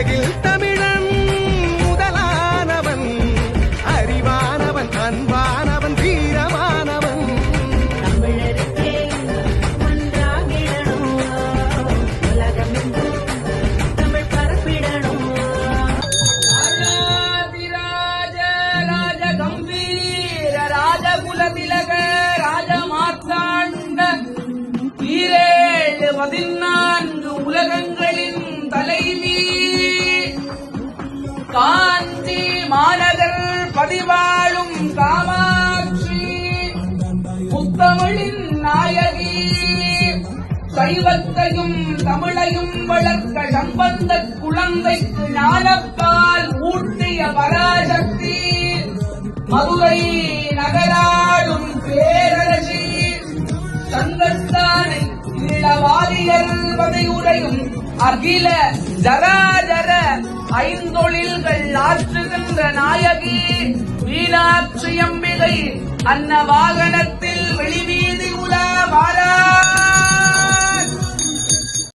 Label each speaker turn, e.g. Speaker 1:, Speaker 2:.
Speaker 1: உலகில் தமிழன் முதலானவன், அறிவானவன், அன்பானவன், வீரமானவன்.
Speaker 2: தமிழருக்கே ஒன்றாகிடணும், உலகமெங்கும் தமிழ் பரப்பிடணும்.
Speaker 3: ராஜாதிராஜ ராஜ கம்பீர ராஜகுல திலக ராஜமார்த்தாண்ட 14 உலகங்களின் தலைவி, காஞ்சி மாநகர் பதிவாழும் காமாட்சி, முத்தமிழின் நாயகி, சைவத்தையும் தமிழையும் வளர்க்க சம்பந்த குழந்தைக்கு ஞானப்பால் ஊட்டிய பராசக்தி, மதுரை நகராடும் பேரரசி, சங்கத்தானை இளவாரியர் வதையுறையும் அகில ஜராஜர ஐந்தொழில்கள் ஆற்றுகின்ற நாயகி மீனாட்சி அம்பிகை அன்னவாகனத்தை